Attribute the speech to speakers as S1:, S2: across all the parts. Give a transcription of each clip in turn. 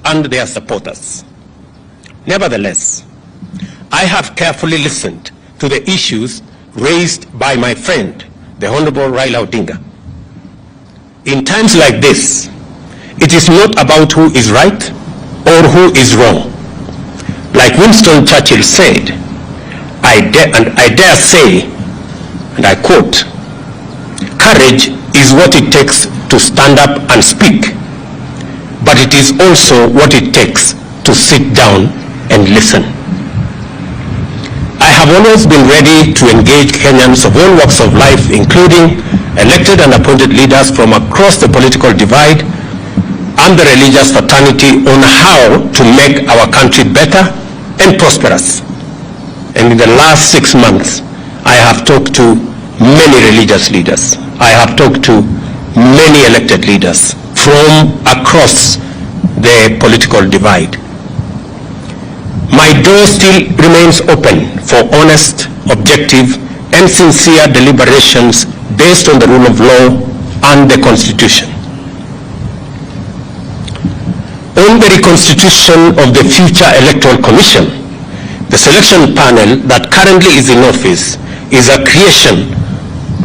S1: and their supporters. Nevertheless, I have carefully listened to the issues raised by my friend, the Honorable Raila Odinga. In times like this, it is not about who is right or who is wrong. Like Winston Churchill said, I dare say, and I quote, "Courage is what it takes to stand up and speak, but it is also what it takes to sit down and listen." I have always been ready to engage Kenyans of all walks of life, including elected and appointed leaders from across the political divide and the religious fraternity, on how to make our country better and prosperous. And in the last 6 months, I have talked to many religious leaders. I have talked to many elected leaders from across the political divide. My door still remains open for honest, objective, and sincere deliberations based on the rule of law and the Constitution. On the reconstitution of the future Electoral Commission, the selection panel that currently is in office is a creation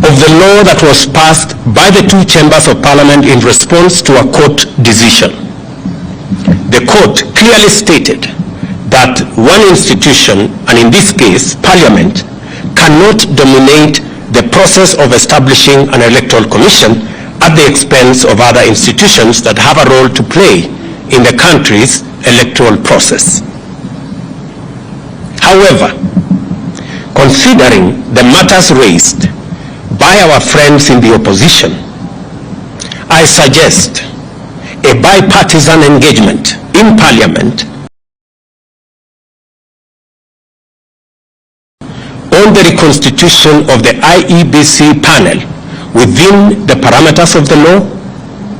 S1: of the law that was passed by the two chambers of parliament in response to a court decision. The court clearly stated that one institution, and in this case, Parliament, cannot dominate the process of establishing an electoral commission at the expense of other institutions that have a role to play in the country's electoral process. However, considering the matters raised by our friends in the opposition, I suggest a bipartisan engagement in Parliament on the reconstitution of the IEBC panel within the parameters of the law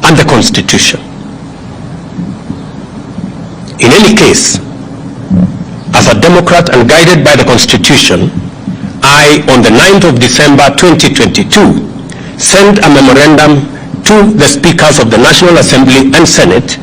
S1: and the Constitution. In any case, as a Democrat and guided by the Constitution, I, on the 9th of December 2022, sent a memorandum to the Speakers of the National Assembly and Senate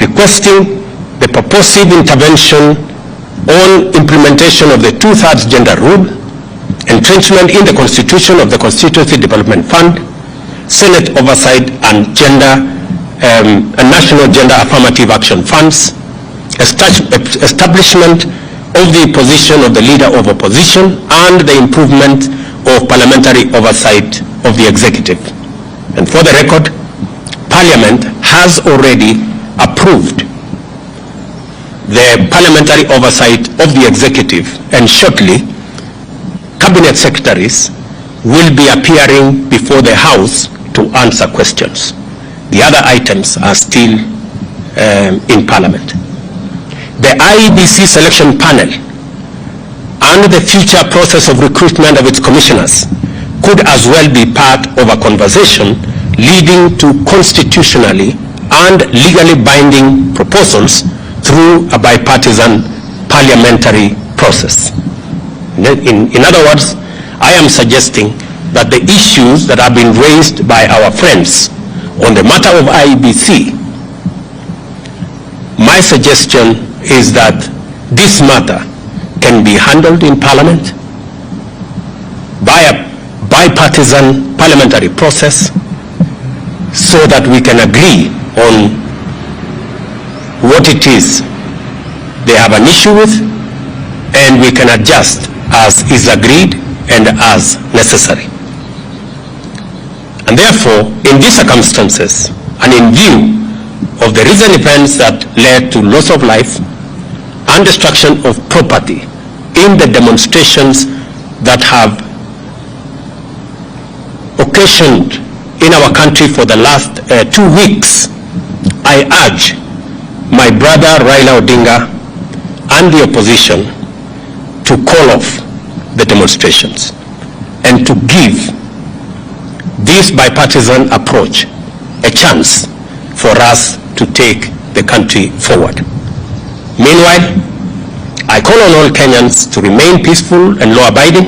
S1: requesting the purposive intervention on implementation of the 2/3 gender rule, entrenchment in the Constitution of the Constituency Development Fund, Senate oversight and national gender affirmative action funds, establishment of the position of the Leader of Opposition, and the improvement of parliamentary oversight of the executive. And for the record, Parliament has already approved the parliamentary oversight of the executive, and shortly, cabinet secretaries will be appearing before the House to answer questions. The other items are still in Parliament. The IEBC selection panel and the future process of recruitment of its commissioners could as well be part of a conversation leading to constitutionally and legally binding proposals through a bipartisan parliamentary process. In other words, I am suggesting that the issues that have been raised by our friends on the matter of IEBC, my suggestion is that this matter can be handled in Parliament by a bipartisan parliamentary process so that we can agree on what it is they have an issue with, and we can adjust as is agreed and as necessary. And therefore, in these circumstances, and in view of the recent events that led to loss of life and destruction of property in the demonstrations that have occasioned in our country for the last 2 weeks, I urge my brother Raila Odinga and the opposition to call off the demonstrations and to give this bipartisan approach a chance for us to take the country forward. Meanwhile, I call on all Kenyans to remain peaceful and law-abiding,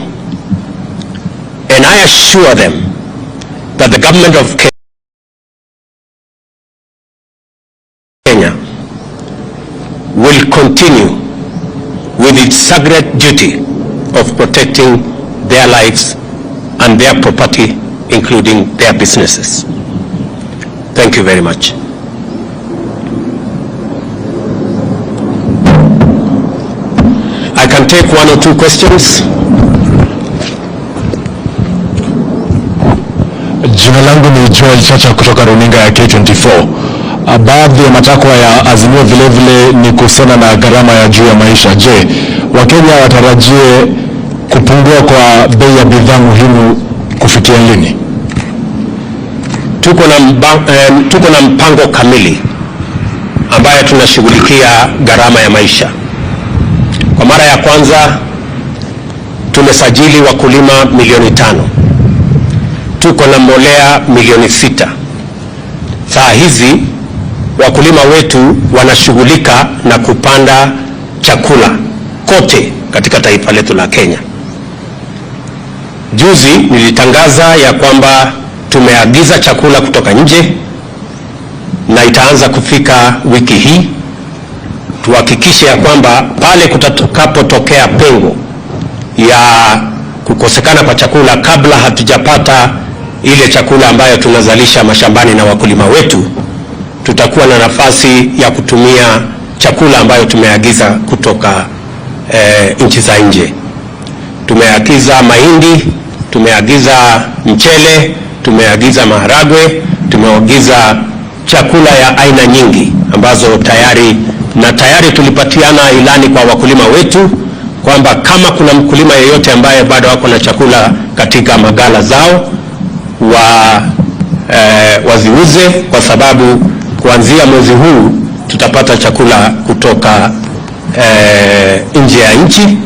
S1: and I assure them that the government of Kenya will continue with its sacred duty of protecting their lives and their property, including their businesses. Thank you very much. I can take one or two questions.
S2: Jina langu ni Joel Chacha kutoka runinga ya K24. Baadhi ya matakwa ya azimio vile vile ni kuhusiana na gharama ya juu ya maisha. Je, Wakenya watarajie kupungua kwa bei ya bidhaa muhimu kufikia lini?
S1: Tuko na mpango kamili ambayo tunashughulikia gharama ya maisha. Kwa mara ya kwanza tumesajili wakulima milioni 5. Tuko na mbolea milioni 6. Saa hizi wakulima wetu wanashughulika na kupanda chakula kote katika taifa letu la Kenya. Juzi nilitangaza ya kwamba tumeagiza chakula kutoka nje na itaanza kufika wiki hii. Tuhakikishe ya kwamba pale kutakapotokea pengo ya kukosekana kwa chakula kabla hatujapata ile chakula ambayo tunazalisha mashambani na wakulima wetu, tutakuwa na nafasi ya kutumia chakula ambayo tumeagiza kutoka nchi za nje. Tumeagiza mahindi, tumeagiza mchele, tumeagiza maharagwe, tumeagiza chakula ya aina nyingi ambazo tayari tulipatiana ilani kwa wakulima wetu kwamba kama kuna mkulima yeyote ambaye bado wako na chakula katika magala zao waziuze, kwa sababu kuanzia mwezi huu tutapata chakula kutoka nje ya nchi.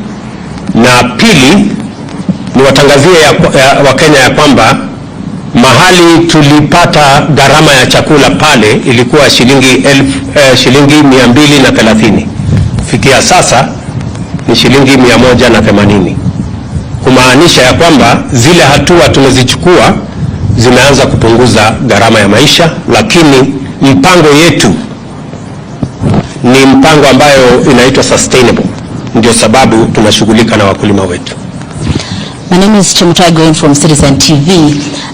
S1: Na pili, ni watangazie Wakenya ya kwamba mahali tulipata gharama ya chakula pale ilikuwa shilingi 230. Kufikia sasa ni shilingi 180. Kumaanisha ya kwamba zile hatua tumezichukua zimeanza kupunguza gharama ya maisha, lakini mpango yetu ni mpango ambayo inaitwa sustainable. Ndio sababu tunashughulika na wakulima wetu.
S3: My name is Mutembei from Citizen TV,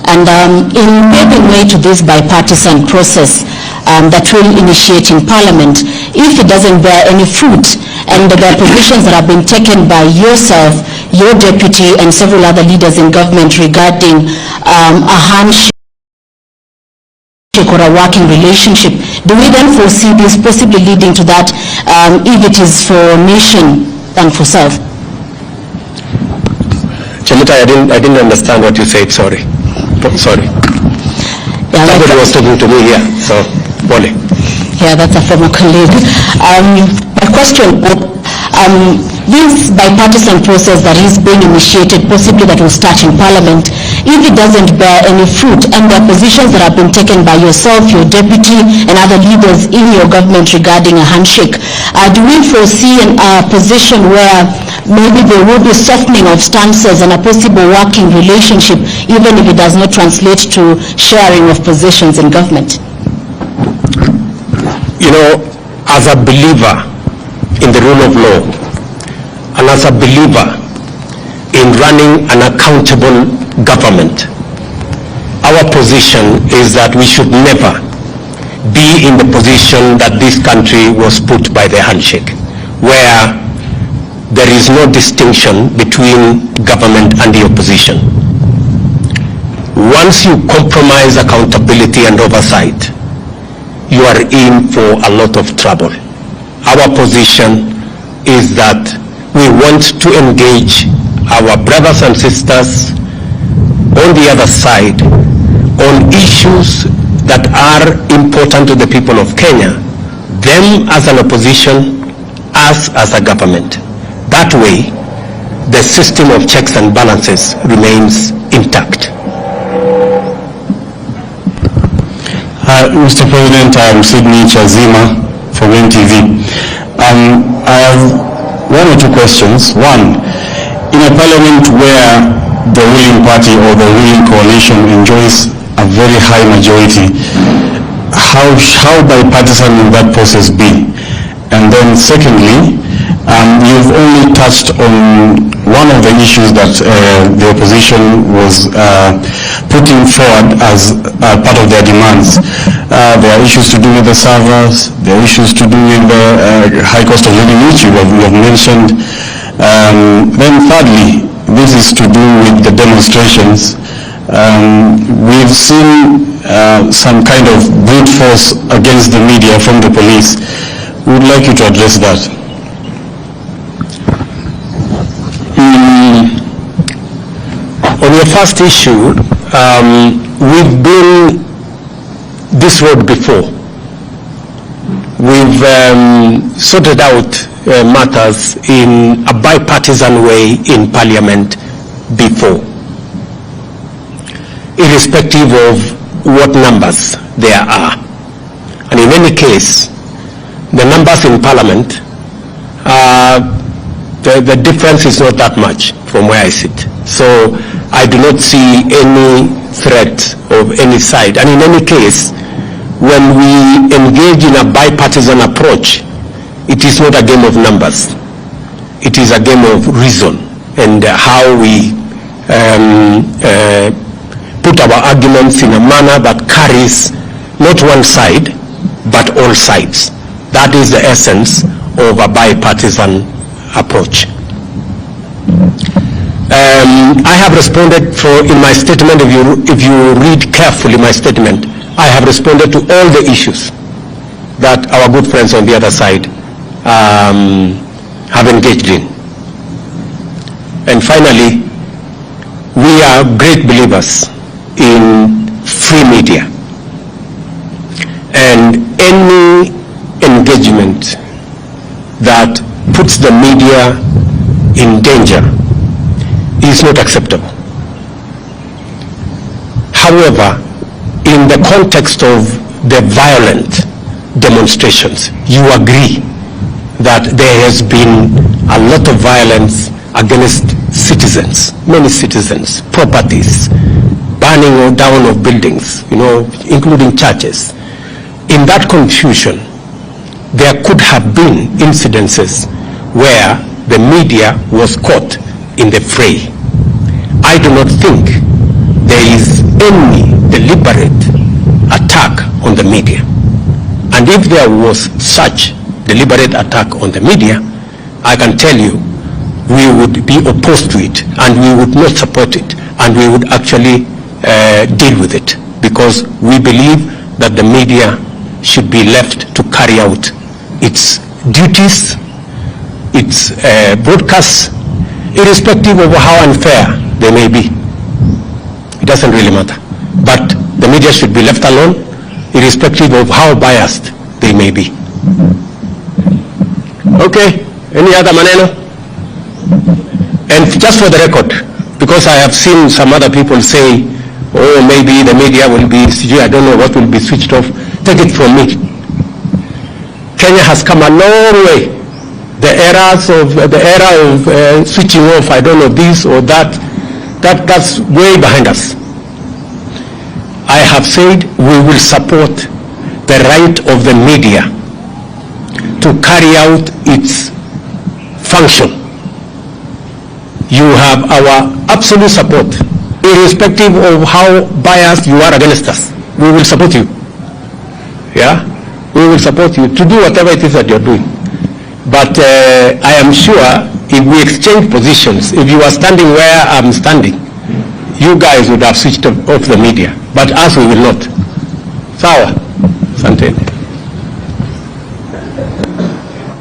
S3: and in paving way to this bipartisan process that will initiate in Parliament, if it doesn't bear any fruit, and the positions that have been taken by yourself, your deputy, and several other leaders in government regarding a handshake or a working relationship, do we then foresee this possibly leading to that if it is for nation than for self?
S1: Chamita, I didn't understand what you said. Sorry. Yeah, somebody was talking to me here. So, Bonnie.
S3: Yeah, that's a former colleague. A question. This bipartisan process that is being initiated, possibly that will start in Parliament, if it doesn't bear any fruit, and the positions that have been taken by yourself, your deputy, and other leaders in your government regarding a handshake, do we foresee a position where maybe there will be softening of stances and a possible working relationship, even if it does not translate to sharing of positions in government?
S1: You know, as a believer in the rule of law, and as a believer in running an accountable government, our position is that we should never be in the position that this country was put by the handshake, where there is no distinction between government and the opposition. Once you compromise accountability and oversight, you are in for a lot of trouble. Our position is that we want to engage our brothers and sisters on the other side on issues that are important to the people of Kenya, them as an opposition, us as a government. That way, the system of checks and balances remains intact.
S2: Mr. President, I'm Sydney Chazima from NTV. I have one or two questions. One, in a parliament where the ruling party or the ruling coalition enjoys a very high majority, how bipartisan will that process be? And then then secondly, you've only touched on one of the issues that the opposition was putting forward as part of their demands. There are issues to do with the servers, there are issues to do with the high cost of living, which you have mentioned. Then thirdly, this is to do with the demonstrations. We've seen some kind of brute force against the media from the police. We would like you to address that.
S1: On your first issue, we've been this road before. We've sorted out matters in a bipartisan way in Parliament before, irrespective of what numbers there are. And in any case, the numbers in Parliament, the difference is not that much from where I sit. So I do not see any threat of any side. And in any case, when we engage in a bipartisan approach, it is not a game of numbers. It is a game of reason and how we put our arguments in a manner that carries not one side, but all sides. That is the essence of a bipartisan approach. I have responded in my statement, if you read carefully my statement, I have responded to all the issues that our good friends on the other side have engaged in. And finally, we are great believers in free media. And any engagement that puts the media in danger is not acceptable. However, in the context of the violent demonstrations, you agree that there has been a lot of violence against citizens, many citizens, properties, burning down of buildings, including churches. In that confusion, there could have been incidences where the media was caught in the fray. I do not think there is any deliberate attack on the media. And if there was such deliberate attack on the media, I can tell you we would be opposed to it and we would not support it and we would actually deal with it, because we believe that the media should be left to carry out its duties, its broadcasts, irrespective of how unfair they may be. It doesn't really matter. But the media should be left alone, irrespective of how biased they may be. Okay, any other maneno? And just for the record, because I have seen some other people say, oh, maybe the media will be, I don't know what will be switched off. Take it from me. Kenya has come a long way. The era of switching off, I don't know, this or that's way behind us. I have said we will support the right of the media to carry out its function. You have our absolute support, irrespective of how biased you are against us. We will support you. Yeah? We will support you to do whatever it is that you're doing. But I am sure if we exchange positions, if you are standing where I'm standing, you guys would have switched off the media. But us, we will not. Sawa. Asante.